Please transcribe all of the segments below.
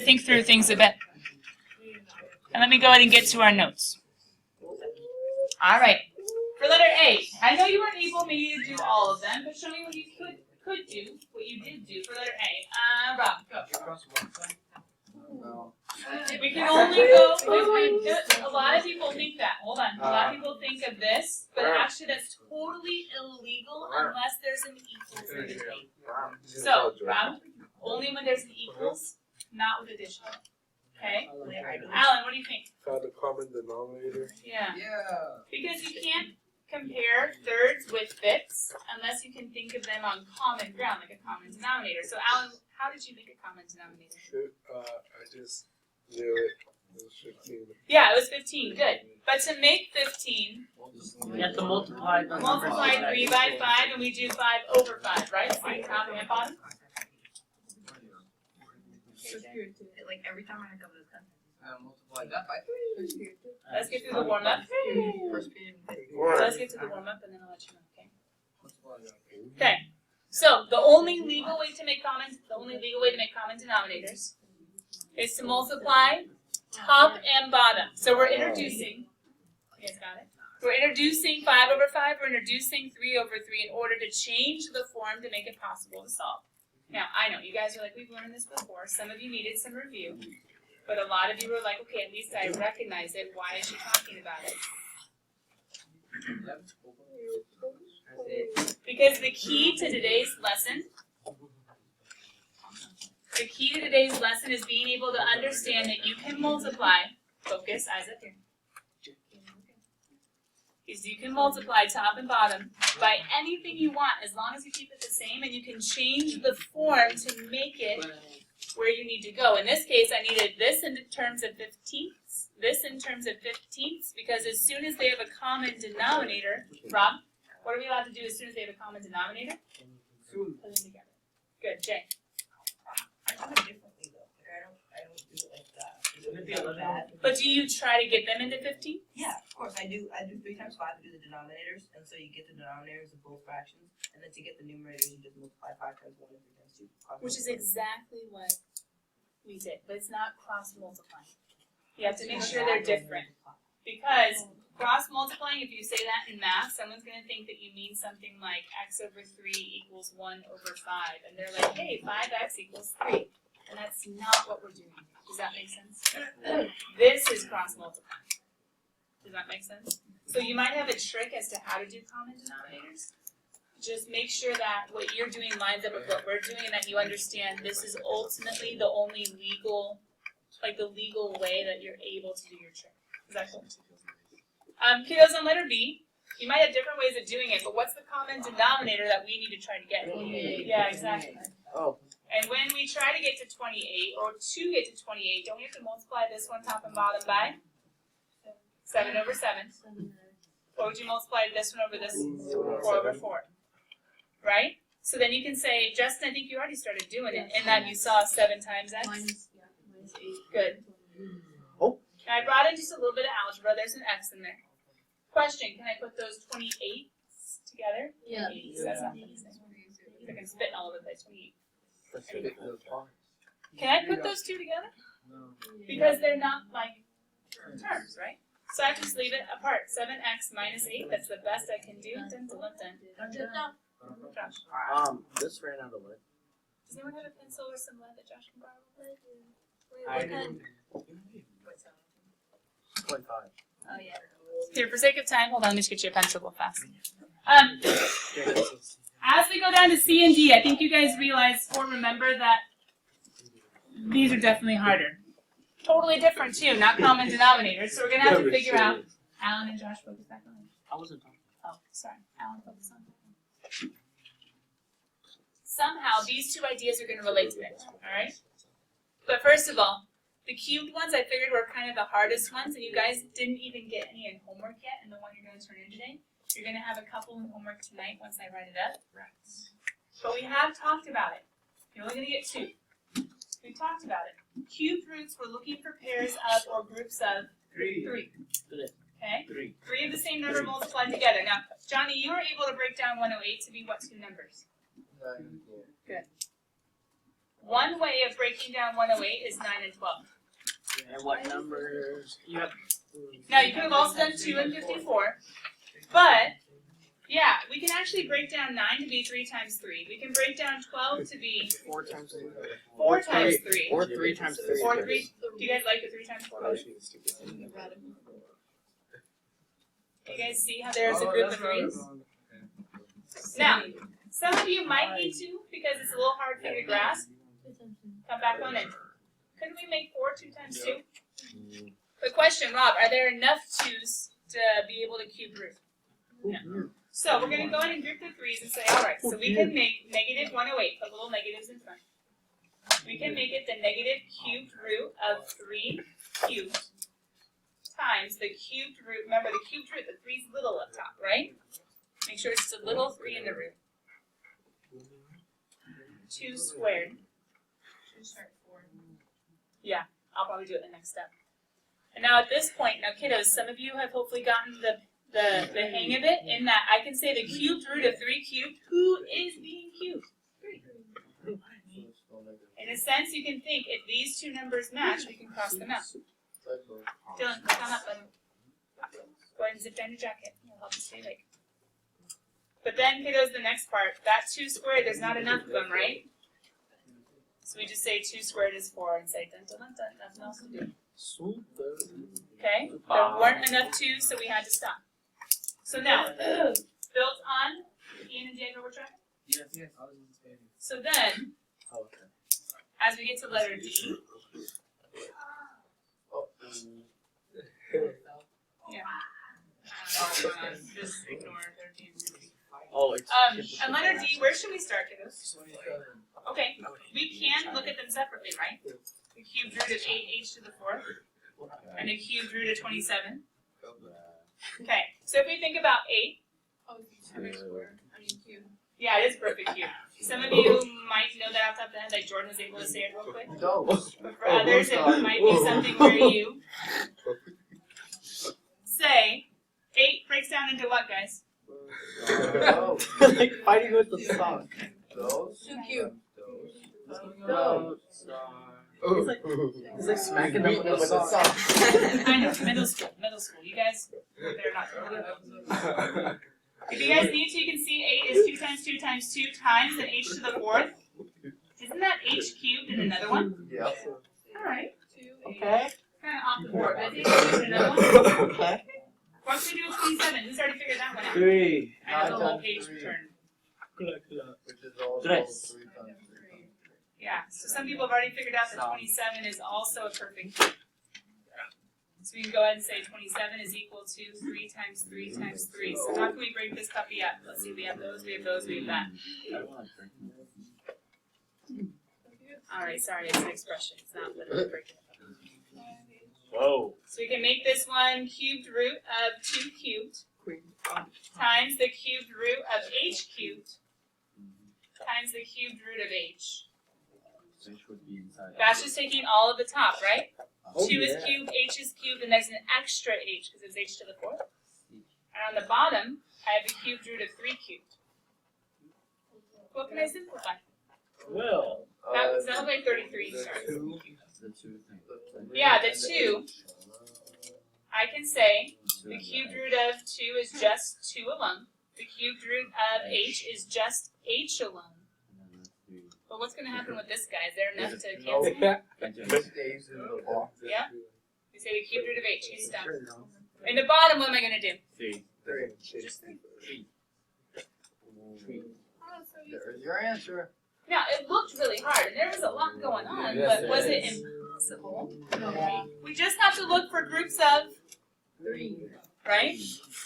think through things a bit. And let me go ahead and get to our notes. All right. For letter A, I know you weren't able maybe to do all of them, but show me what you could do, what you did do for letter A. Rob, go. We can only go, a lot of people think that, hold on, a lot of people think of this, but actually that's totally illegal unless there's an equals in between. So, Rob, only when there's an equals, not with addition. Okay? Alan, what do you think? Found a common denominator. Yeah. Because you can't compare thirds with fifths unless you can think of them on common ground, like a common denominator. So, Alan, how did you think of common denominator? I just knew it. It was 15. Yeah, it was 15. Good. But to make 15, we have to multiply the multiply 3 by 5, and we do 5 over 5, right? Same top and bottom. Like every time I come to this multiply that by 3. Let's get through the warm up. Let's get to the warm up, and then I'll let you know. Okay. Okay. So the only legal way to make common denominators is to multiply top and bottom. So we're introducing. You guys got it? We're introducing 5 over 5. We're introducing 3 over 3 in order to change the form to make it possible to solve. Now, I know, you guys are like, we've learned this before. Some of you needed some review. But a lot of you were like, okay, at least I recognize it. Why is she talking about it? Because the key to today's lesson is being able to understand that you can multiply, focus, eyes up here. Is you can multiply top and bottom by anything you want as long as you keep it the same, and you can change the form to make it where you need to go. In this case, I needed this in terms of 15ths, this in terms of 15ths, because as soon as they have a common denominator, Rob, what are we allowed to do as soon as they have a common denominator? Put them together. Good, Jay. I do it differently though. Like I don't do it like that. But do you try to get them into 15? Yeah, of course I do. I do 3 times 5 to do the denominators, and so you get the denominators of both fractions, and then to get the numerators, you just multiply 5 times 1 and 3 times 2. Which is exactly what we did, but it's not cross multiplying. You have to make sure they're different, because cross multiplying, if you say that in math, someone's going to think that you mean something like x over 3 equals 1 over 5, and they're like, hey, 5x equals 3, and that's not what we're doing. Does that make sense? This is cross multiplying. Does that make sense? So you might have a trick as to how to do common denominators. Just make sure that what you're doing lines up with what we're doing, and that you understand this is ultimately the only legal, like the legal way that you're able to do your trick. Is that cool? Kiddos, on letter B, you might have different ways of doing it, but what's the common denominator that we need to try to get? 28. Yeah, exactly. Oh. And when we try to get to 28, or to get to 28, don't we have to multiply this one top and bottom by 7 over 7? Or would you multiply this one over this 4 over 4? Right? So then you can say, Justin, I think you already started doing it, in that you saw 7 times x. Minus 8. Good. Oh. I brought in just a little bit of algebra. There's an x in there. Question, can I put those 28s together? Yeah. That's not funny. I can spit all over the place. 28. Can I put those two together? No. Because they're not like terms, right? So I just leave it apart. 7x minus 8, that's the best I can do. Dun, dun, dun, dun. Josh. This ran out of lead. Does anyone have a pencil or some lead that Josh can borrow? I do. 0.5. Oh yeah. Here, for sake of time, hold on, let me just get you a pencil real fast. As we go down to C and D, I think you guys realize or remember that these are definitely harder. Totally different too, not common denominators. So we're going to have to figure out. Alan and Josh, focus back on. I wasn't talking. Oh, sorry. Alan, focus on. Somehow, these two ideas are going to relate to it, all right? But first of all, the cubed ones I figured were kind of the hardest ones, and you guys didn't even get any in homework yet, and the one you're going to turn in today. You're going to have a couple in homework tonight once I write it up. But we have talked about it. You're only going to get 2. We talked about it. Cubed roots, we're looking for pairs of or groups of 3. Okay? 3 of the same number multiplied together. Now, Johnny, you were able to break down 108 to be what 2 numbers? Good. One way of breaking down 108 is 9 and 12. And what numbers? You have. Now you could have also done 2 and 54, but yeah, we can actually break down 9 to be 3 times 3. We can break down 12 to be 4 times 3. 4 times 3. Or 3 times 3. Or 3. Do you guys like the 3 times 4 better? You guys see how there's a group of 3s? Now, some of you might need to, because it's a little hard for you to grasp. Come back on in. Couldn't we make 4 2 times 2? Quick question, Rob, are there enough 2's to be able to cube root? No. So we're going to go ahead and group the 3's and say, alright, so we can make negative 108, put little negatives in front. We can make it the negative cubed root of 3 cubed times the cubed root. Remember, the cubed root, the 3's little up top, right? Make sure it's a little 3 in the root. 2 squared. Yeah, I'll probably do it in the next step. And now at this point, now kiddos, some of you have hopefully gotten the hang of it in that I can say the cubed root of 3 cubed. Who is being cubed? 3. In a sense, you can think if these two numbers match, we can cross them out. Dylan, come up and go ahead and zip down your jacket. It'll help you stay awake. But then, kiddos, the next part, that 2 squared, there's not enough of them, right? So we just say 2 squared is 4 and say dun dun dun dun, nothing else to do. Okay? There weren't enough 2's, so we had to stop. So now, built on Ian and Diego were tracking? Yes. So then, as we get to letter D, yeah. Just ignore 13. Oh, it's. And letter D, where should we start, kiddos? Okay, we can look at them separately, right? The cubed root of 8h to the 4th, and the cubed root of 27. Okay, so if we think about 8, yeah, it is perfect cube. Some of you might know that off the top of the head, like Jordan was able to say it real quick. But for others, it might be something where you say 8 breaks down into what, guys? Like fighting with the song. 2 cubed. It's like smacking them with the song. I know, middle school. You guys, they're not. If you guys need to, you can see 8 is 2 times 2 times 2 times an h to the 4th. Isn't that h cubed in another one? Yeah. All right. Okay. Kind of off the board, but it's h cubed in another one. Okay. What's we do with 27? Who's already figured that one out? 3. I have the whole page returned. Which is also Tres. 3 times 3. Yeah, so some people have already figured out that 27 is also a perfect cube. So we can go ahead and say 27 is equal to 3 times 3 times 3. So how can we break this puppy up? Let's see, we have those, we have those, we have that. Alright, sorry, it's an expression. It's not literally breaking it up. Whoa. So we can make this one cubed root of 2 cubed times the cubed root of h cubed times the cubed root of h. That's just taking all of the top, right? 2 is cubed, h is cubed, and there's an extra h because it's h to the 4th. And on the bottom, I have the cubed root of 3 cubed. What can I simplify? Well. That was like 33. The Sorry. 2. Yeah, the 2. I can say the cubed root of 2 is just 2 alone. The cubed root of h is just h alone. But what's going to happen with this guy? Is there enough to cancel? It stays in the box. Yeah? We say the cubed root of h. He's done. In the bottom, what am I going to do? 3. 3. Just 3. There's your answer. Now, it looked really hard, and there was a lot going on, but was it impossible? No. We just have to look for groups of 3, right?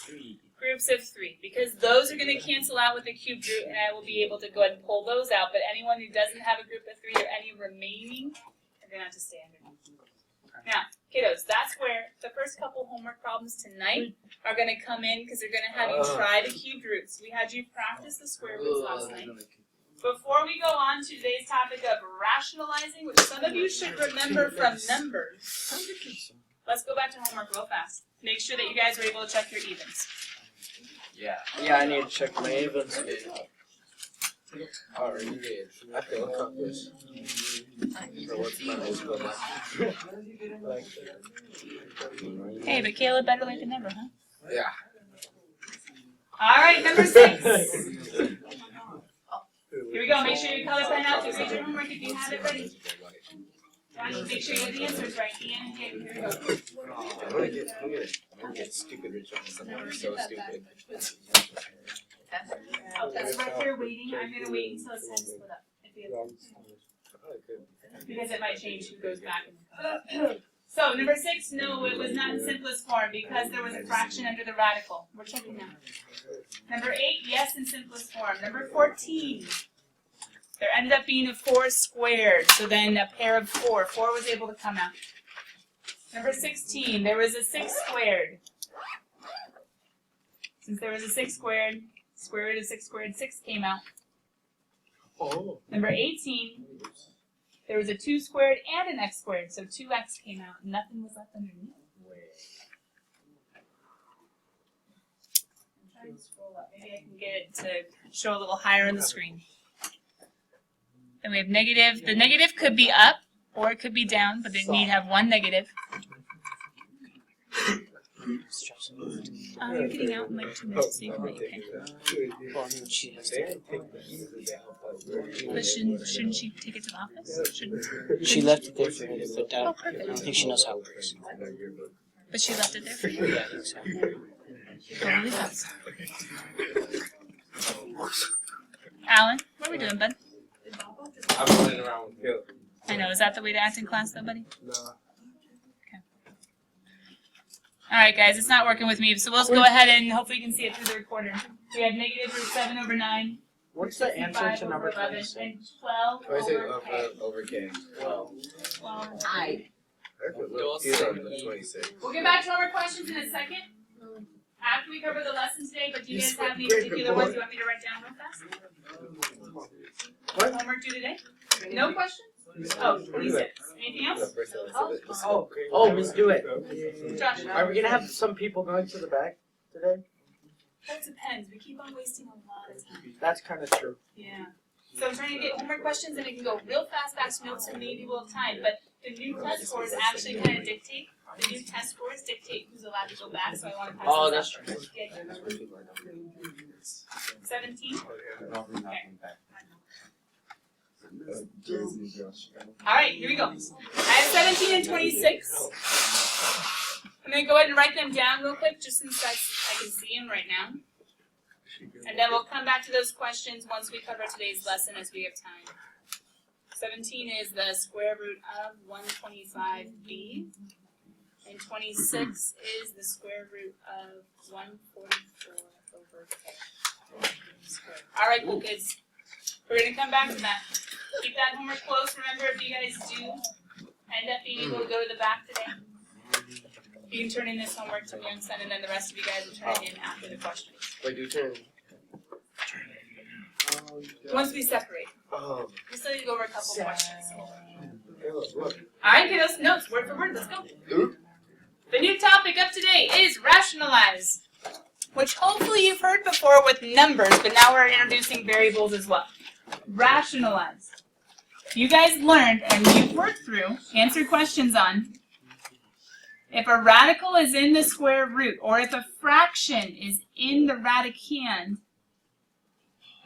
3. Groups of 3, because those are going to cancel out with the cubed root, and I will be able to go ahead and pull those out, but anyone who doesn't have a group of 3 or any remaining are going to have to stay underneath. Now, kiddos, that's where the first couple homework problems tonight are going to come in, because they're going to have you try the cubed roots. We had you practice the square roots last night. Before we go on to today's topic of rationalizing, which some of you should remember from numbers, let's go back to homework real fast. Make sure that you guys are able to check your evens. Yeah. Yeah, I need to check my evens. Already did. I feel accomplished. So what's my most good like? Hey, but Caleb, better late than never, huh? Yeah. All right, number 6. Here we go. Make sure you color pen out to read your homework if you have it ready. Josh, make sure you have the answers right. Ian and Caleb, here we go. I'm gonna get stupid rich on something so stupid. Oh, that's right there waiting. I'm gonna wait until it's time to split up. If you because it might change who goes back. So number 6, no, it was not in simplest form because there was a fraction under the radical. We're checking that. Number 8, yes, in simplest form. Number 14, there ended up being a 4 squared, so then a pair of 4. 4 was able to come out. Number 16, there was a 6 squared. Since there was a 6 squared, square root of 6 squared, 6 came out. Oh. Number 18, there was a 2 squared and an x squared, so 2x came out. Nothing was left underneath. I'm trying to scroll up. Maybe I can get it to show a little higher on the screen. Then we have negative. The negative could be up or it could be down, but it need to have one negative. You're getting out in like 2 minutes, so you can make it. But shouldn't she take it to the office? Shouldn't. She left it there for me to put down. Oh, perfect. I think she knows how it works. But she left it there for you? Yeah, I think so. Go really fast. Alan, what are we doing, bud? I'm running around with Caleb. I know. Is that the way to act in class, though, buddy? No. All right, guys, it's not working with me, so we'll just go ahead and hopefully you can see it through the recorder. We have negative root 7 over 9. What's the answer 65 to over number 11, 26? and 12 Over K. 12. I. It's 26. We'll get back to our questions in a second. After we cover the lesson today, but do you guys have any particular ones you want me to write down real fast? What? Homework due today? No questions? Oh, 26. Anything else? Oh, Miss Do It. Josh? Are we gonna have some people going to the back today? That depends. We keep on wasting a lot of time. That's kind of true. Yeah. So I'm trying to get homework questions and we can go real fast back to notes and maybe we'll have time. But the new test scores actually kind of dictate. The new test scores dictate who's allowed to go back. So I want to pass Oh, this that's up. true. Yeah. 17? Okay. Alright, here we go. I have 17 and 26. I'm going to go ahead and write them down real quick just since I can see them right now. And then we'll come back to those questions once we cover today's lesson as we have time. 17 is the square root of 125b. And 26 is the square root of 144 over k. Alright, cool kids. We're going to come back to that. Keep that homework close. Remember, if you guys do end up being able to go to the back today, you can turn in this homework to young son, and then the rest of you guys will turn it in after the questions. Wait, do turn. Once we separate. Oh. We still need to go over a couple questions. Caleb, look. Alright, kiddos, notes, word for word, let's go. The new topic of today is rationalize, which hopefully you've heard before with numbers, but now we're introducing variables as well. Rationalize. You guys learned, and you've worked through, answered questions on, if a radical is in the square root, or if a fraction is in the radicand,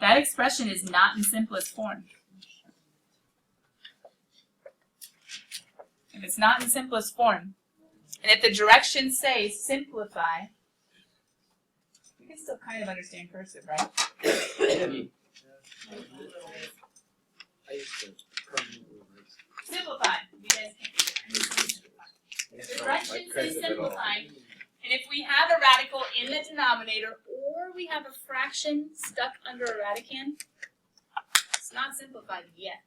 that expression is not in simplest form. If it's not in simplest form, and if the directions say simplify, you can still kind of understand cursive, right? I used to. Simplify. You guys can't. The directions say simplify, and if we have a radical in the denominator, or we have a fraction stuck under a radicand, it's not simplified yet.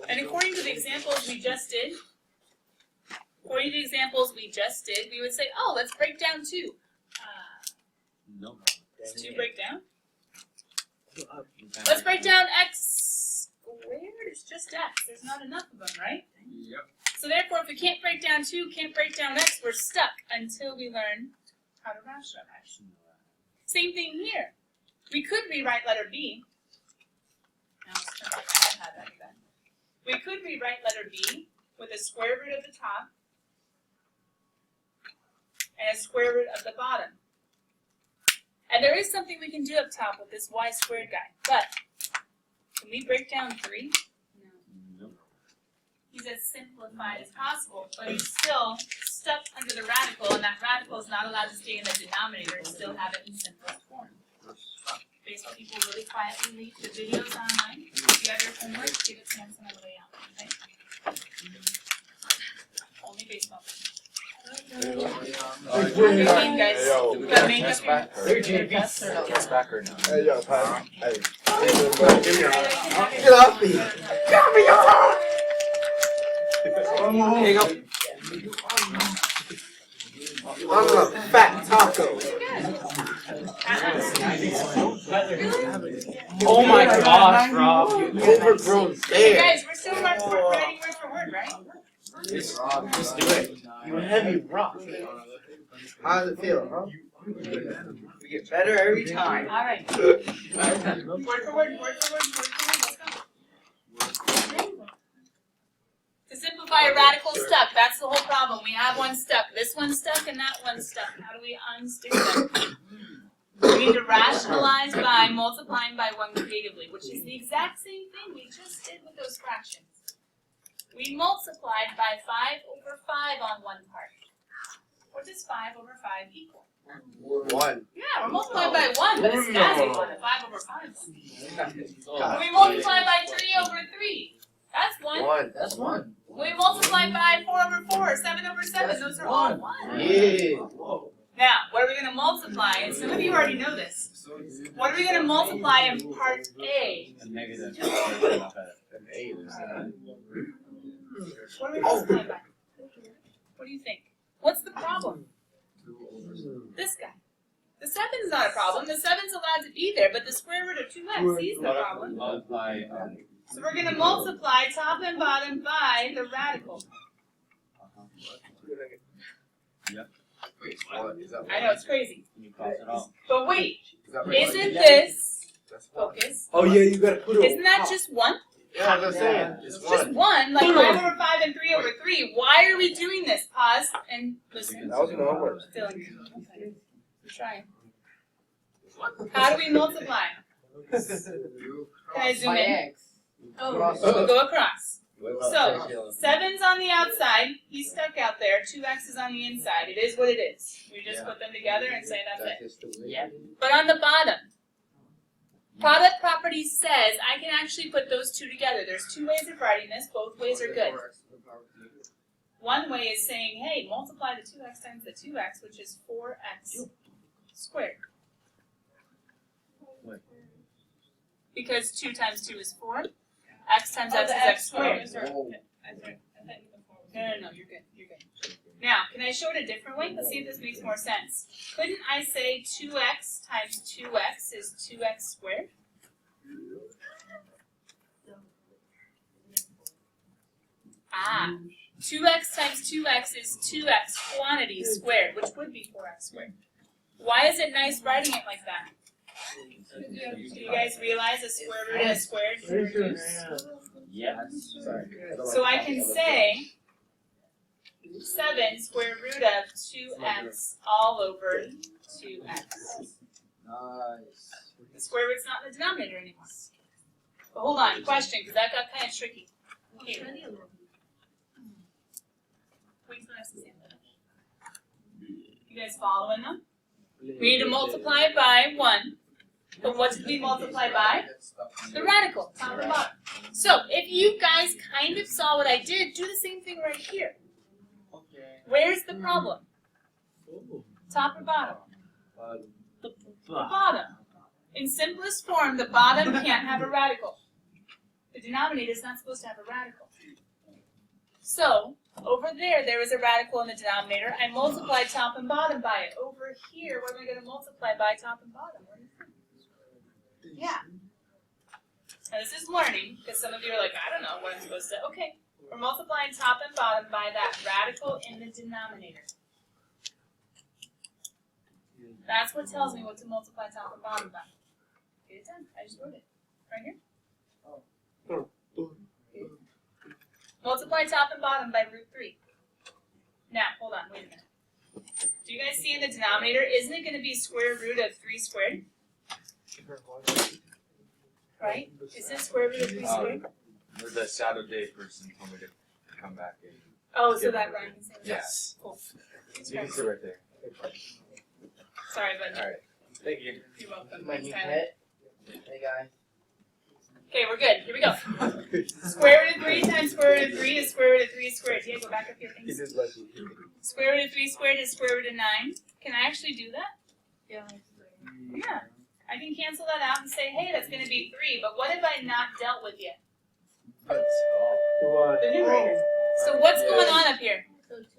And according to the examples we just did, we would say, oh, let's break down 2. No. Does 2 break down? Let's break down x squared. It's just x. There's not enough of them, right? Yep. So therefore, if we can't break down 2, can't break down x, we're stuck until we learn how to rationalize. Same thing here. We could rewrite letter B. Now, let's turn back to that again. We could rewrite letter B with a square root of the top and a square root of the bottom. And there is something we can do up top with this y squared guy, but can we break down 3? No. He's as simplified as possible, but he's still stuck under the radical, and that radical is not allowed to stay in the denominator and still have it in simplest form. Baseball people really quietly leave the videos online. If you have your homework, give it to them on the way out, okay? Only baseball. Hey, guys, you got makeup here? It's back or no? Hey, yo, Pat. Hey. Get off me! Got me on! Hang up. I'm a fat taco. Oh my gosh, Rob. Overgrown Hey bear. guys, we're still writing word for word, right? Just do it. You heavy rock. How does it feel, huh? We get better every time. Alright. Word for word, let's go. To simplify a radical stuck, that's the whole problem. We have one stuck, this one's stuck, and that one's stuck. How do we unstick them? We need to rationalize by multiplying by 1 creatively, which is the exact same thing we just did with those fractions. We multiplied by 5 over 5 on one part. What does 5 over 5 equal? 1. Yeah, we're multiplying by 1, but it's a nasty one, a 5 over 5. We multiply by 3 over 3. That's 1. 1. That's 1. We multiply by 4 over 4, 7 over 7. Those are all 1. Yeah. Now, what are we going to multiply? And some of you already know this. What are we going to multiply in part A? An 8 is What are we multiplying by? What do you think? What's the problem? This guy. The 7's not a problem. The 7's allowed to be there, but the square root of 2x, he's the problem. So we're going to multiply top and bottom by the radical. Wait, what? Is that I know, it's crazy. Is But wait, that right? isn't this, That's 1. focus, Oh yeah, you gotta put it. isn't that just 1? Yeah, that's what I'm saying. It's Just 1. 1, like 5 over 5 and 3 over 3. Why are we doing this? Pause and listen. That was no homework. Dylan, we're trying. How do we multiply? Can I zoom in? Oh, go across. So, 7's on the outside, he's stuck out there, 2x is on the inside. It is what it is. We just put them together and say that's it. Yeah. But on the bottom, product property says I can actually put those two together. There's 2 ways of writing this, both ways are good. One way is saying, hey, multiply the 2x times the 2x, which is 4x squared. Because 2 times 2 is 4. X times x is x squared. No, you're good, Now, can I show it a different way? Let's see if this makes more sense. Couldn't I say 2x times 2x is 2x squared? Ah, 2x times 2x is 2x quantity squared, which would be 4x squared. Why is it nice writing it like that? Do you guys realize a square root and a squared can reduce? Yes. So I can say 7 square root of 2x all over 2x. Nice. The square root's not in the denominator anymore. But hold on, question, because that got kind of tricky. Here. Wait till I see it. You guys following them? We need to multiply by 1. But what did we multiply by? The radical, top and bottom. So, if you guys kind of saw what I did, do the same thing right here. Where's the problem? Top or bottom? The bottom. In simplest form, the bottom can't have a radical. The denominator is not supposed to have a radical. So, over there is a radical in the denominator. I multiplied top and bottom by it. Over here, what am I going to multiply by top and bottom? Yeah. Now this is learning, because some of you are like, I don't know what I'm supposed to. Okay, we're multiplying top and bottom by that radical in the denominator. That's what tells me what to multiply top and bottom by. Get it done. I just wrote it. Right here. Multiply top and bottom by root 3. Now, hold on, wait a minute. Do you guys see in the denominator, isn't it going to be square root of 3 squared? Right? Isn't it square root of 3 squared? The Saturday person told me to come back in. Oh, so that Ryan can say that? Yes. Cool. You can sit right there. Sorry, bud. Alright. Thank you. You're welcome. My Thanks, new Tyler. pet. Hey guys. Okay, we're good. Here we go. Square root of 3 times square root of 3 is square root of 3 squared. Yeah, go back up here, He please. did let you. Square root of 3 squared is square root of 9. Can I actually do that? Yeah. Yeah. I can cancel that out and say, hey, that's going to be 3, but what have I not dealt with yet? The numerator. So what's going on up here?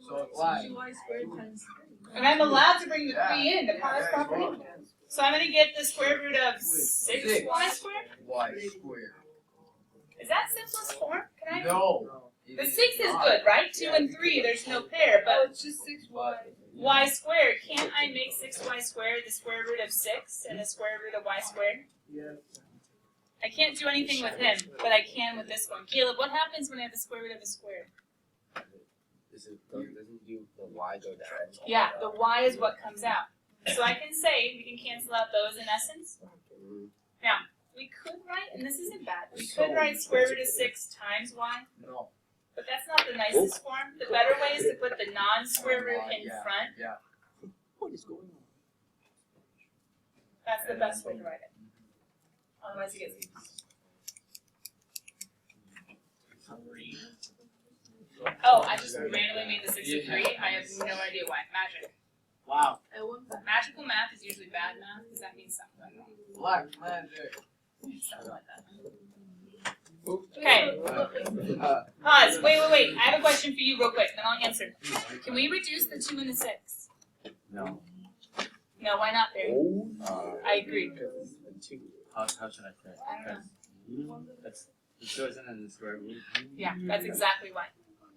So why? 2y squared times 3. And I'm allowed to bring the 3 in, the product property. So I'm going to get the square root of 6y squared? Y squared. Is that simplest form? Can I? No. The 6 is good, right? 2 and 3, there's no pair, Oh, but it's just 6y. y squared, can't I make 6y squared the square root of 6 and the square root of y squared? Yes. I can't do anything with him, but I can with this one. Caleb, what happens when I have the square root of a square? Doesn't you the Y go down? Yeah, the y is what comes out. So I can say, we can cancel out those in essence. Now, we could write, and this isn't bad, we could write square root of 6 times y, No. but that's not the nicest form. The better way is to put the non-square root in Yeah. front. Yeah. What is going on? That's the best way to write it. Otherwise it gets confused. Oh, I just randomly made the 6 a 3. I have no idea why. Magic. Wow. Magical math is usually bad math because that means something like that. Black magic. Something like that. Okay. Pause. Wait. I have a question for you real quick, then I'll answer. Can we reduce the 2 and the 6? No. No, why not, Barry? I agree. How should I say it? I don't know. That's the two isn't in the square root. Yeah, that's exactly why.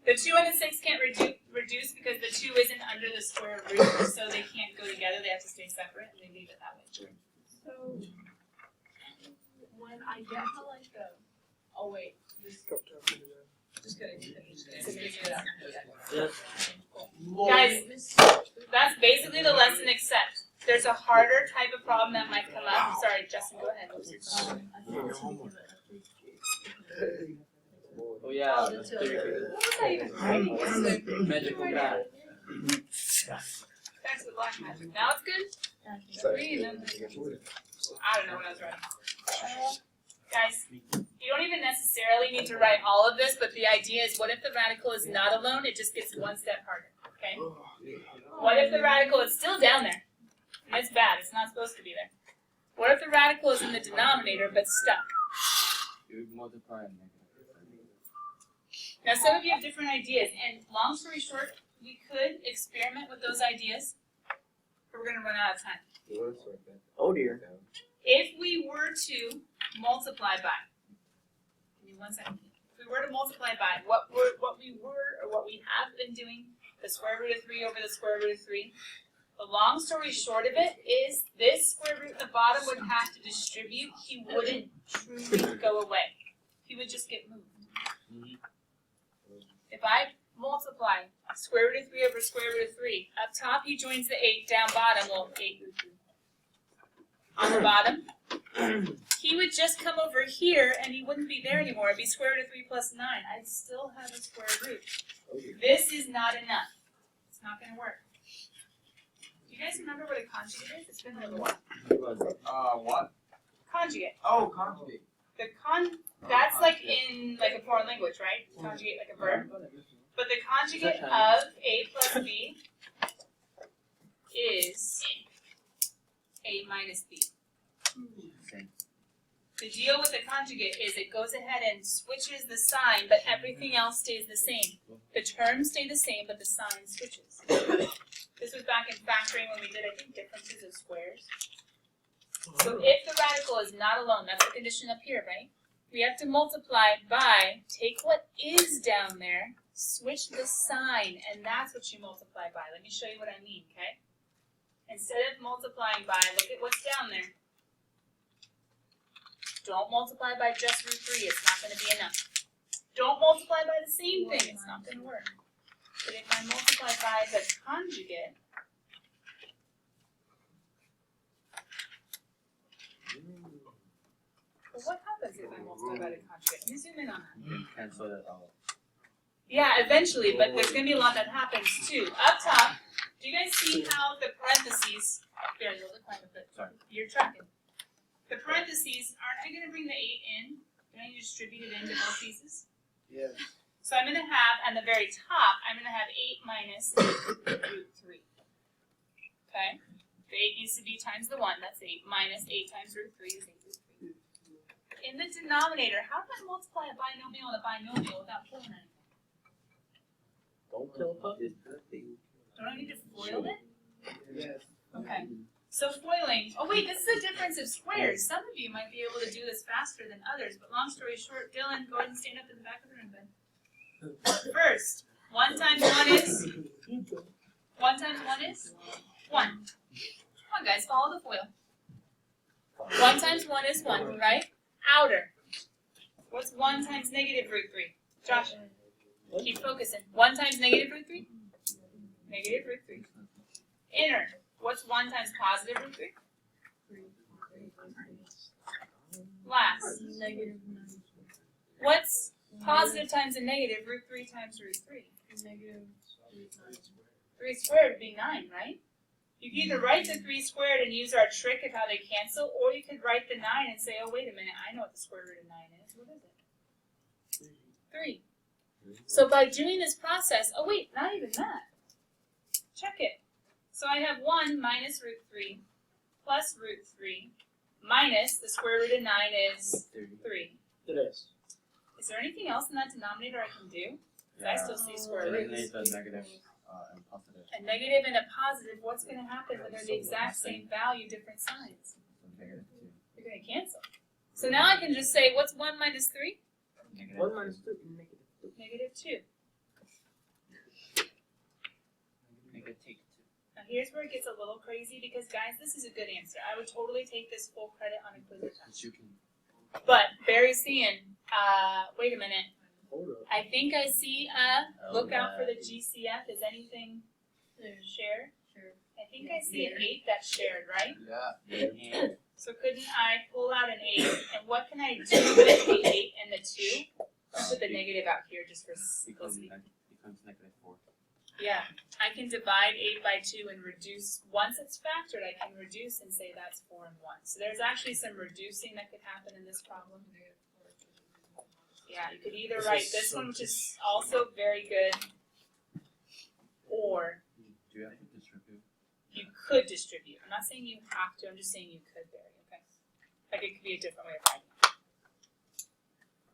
The 2 and the 6 can't reduce because the 2 isn't under the square root, so they can't go together. They have to stay separate, and they leave it that way. So when I get to like the oh wait, just gonna finish this. Guys, that's basically the lesson except there's a harder type of problem that might come up. Sorry, Justin, go ahead. Oh yeah. What What was I even writing? Magical math. Back to the black magic. Now it's good? Three, and then I don't know what I was writing. Guys, you don't even necessarily need to write all of this, but the idea is what if the radical is not alone? It just gets one step harder, okay? What if the radical is still down there? And it's bad, it's not supposed to be there. What if the radical is in the denominator but stuck? You multiply and make it. Now some of you have different ideas, and long story short, we could experiment with those ideas, but we're gonna run out of time. Oh dear. If we were to multiply by, give me 1 second. If we were to multiply by what we have been doing, the square root of 3 over the square root of 3, the long story short of it is this square root at the bottom would have to distribute. He wouldn't truly go away. He would just get moved. If I multiply square root of 3 over square root of 3, up top he joins the 8, down bottom, well, 8 root 3. On the bottom, he would just come over here and he wouldn't be there anymore. It'd be square root of 3 plus 9. I'd still have a square root. This is not enough. It's not going to work. Do you guys remember what a conjugate is? It's been a little while. What? Conjugate. Oh, conjugate. That's like in like a foreign language, right? Conjugate like a verb. But the conjugate of A plus B is A minus B. The deal with the conjugate is it goes ahead and switches the sign, but everything else stays the same. The terms stay the same, but the sign switches. This was back in factoring when we did, I think, differences of squares. So if the radical is not alone, that's the condition up here, right? We have to multiply by, take what is down there, switch the sign, and that's what you multiply by. Let me show you what I mean, okay? Instead of multiplying by, look at what's down there. Don't multiply by just root 3, it's not gonna be enough. Don't multiply by the same thing, it's not gonna work. But if I multiply by the conjugate, well, what happens if I multiply by the conjugate? Let me zoom in on that. Cancel that out. Yeah, eventually, but there's gonna be a lot that happens too. Up top, do you guys see how the parentheses, there, you'll decline a bit. Sorry. You're tracking. The parentheses, aren't I gonna bring the 8 in? Can I distribute it into both pieces? Yeah. So I'm gonna have, on the very top, I'm gonna have 8 minus root 3. Okay? The 8 needs to be times the 1, that's 8, minus 8 times root 3 is 8 root 3. In the denominator, how do I multiply a binomial and a binomial without killing anything? Don't kill puppy. Don't I need to FOIL it? Yes. Okay. So FOILing, oh wait, this is a difference of squares. Some of you might be able to do this faster than others, but long story short, Dylan, go ahead and stand up in the back of the room, bud. First, 1 times 1 is? 1 times 1 is? 1. Come on guys, follow the FOIL. 1 times 1 is 1, right? Outer. What's 1 times negative root 3? Josh, keep focusing. 1 times negative root 3? Negative root 3. Inner. What's 1 times positive root 3? Last. Negative 9. What's positive times a negative root 3 times root 3? Negative 3 times. 3 squared would be 9, right? You can either write the 3 squared and use our trick of how they cancel, or you could write the 9 and say, oh, wait a minute, I know what the square root of 9 is. What is it? 3. So by doing this process, oh wait, not even that. Check it. So I have 1 minus root 3 plus root 3 minus the square root of 9 is 3. It is. Is there anything else in that denominator I can do? 'Cause I still see square roots. Eliminate the negative and positive. A negative and a positive, what's going to happen when they're the exact same value, different signs? So negative 2. They're going to cancel. So now I can just say, what's 1 minus 3? Negative 1 minus 2. Negative 2. Negative 2. Negative 2. Now here's where it gets a little crazy because, guys, this is a good answer. I would totally take this full credit on a quiz But test. you can. But Barry's seeing, wait a minute. Hold up. I think I see look out for the GCF. Is anything shared? Sure. I think I see an 8 that's shared, right? Yeah. So couldn't I pull out an 8? And what can I do with the 8 and the 2? I'll put the negative out here just for simplicity. Becomes negative 4. Yeah, I can divide 8 by 2 and reduce. Once it's factored, I can reduce and say that's 4 and 1. So there's actually some reducing that could happen in this problem. Yeah, you could either write this one, which is also very good, or Do you have to distribute? you could distribute. I'm not saying you have to, I'm just saying you could vary, okay? Like it could be a different way of writing it.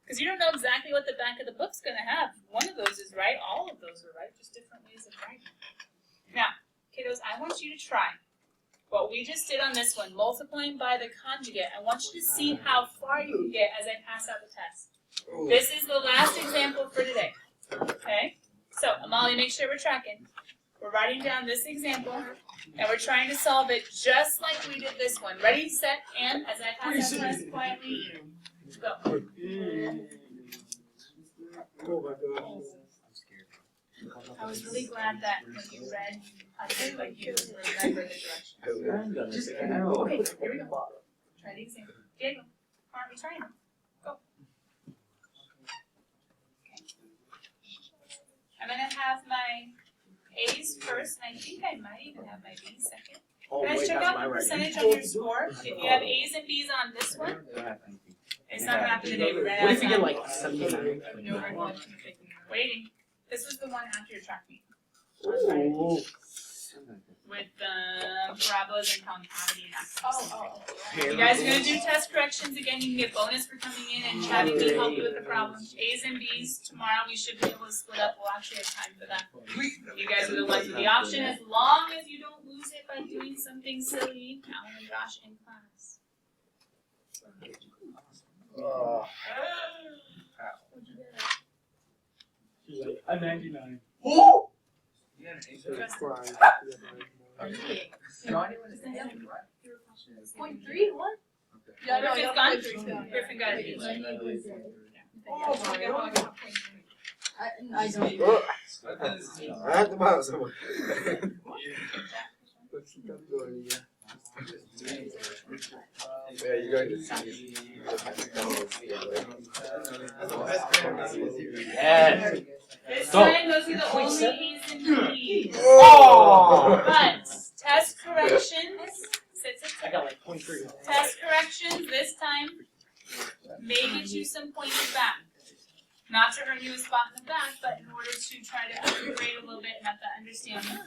Because you don't know exactly what the back of the book's going to have. One of those is right, all of those are right, just different ways of writing. Now, kiddos, I want you to try what we just did on this one, multiplying by the conjugate. I want you to see how far you can get as I pass out the test. This is the last example for today, okay? So, Amalia, make sure we're tracking. We're writing down this example, and we're trying to solve it just like we did this one. Ready, set, and as I pass out the test quietly, go. Oh my gosh. I'm scared. I was really glad that when you read, I feel like you remember the direction. Just Okay, here we go. Try the example. Diego, aren't we trying? Go. Okay. I'm gonna have my A's first, and I think I might even have my B's second. Oh, Guys, wait, check that's out my the writing. percentage on your score. If you have A's and B's on this one, I don't have anything. it's not gonna happen today. We ran out What of if you get time. like 79? No, we're going to take- waiting. This was the one after your track meet. On Friday. Ooh. With parabolas and concavity and axes. Oh. You guys are gonna do test corrections again. You can get bonus for coming in and having me help you with the problem. A's and B's tomorrow. We should be able to split up. We'll actually have time for that. You guys are the ones with the option, as long as you don't lose it by doing something silly. Alan and Josh in class. She's like, a 99. Oh! You had an ace. Point 3? What? Yeah, no, Griffin's no, gone? Griffin's gone. Griffin got it. I don't. Oh, I had to buy someone. Yeah, you're going to see. Yes. This Go. time, those are the only E's and P's. Oh! But test corrections, sit. I got like 0.3. Test corrections this time may get you some points back. Not to earn you a spot in the back, but in order to try to upgrade a little bit and have that understanding.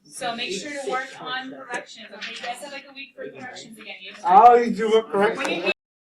So make sure to work on corrections. Okay, you guys have like a week for corrections again. You have Oh, you do it correctly. when you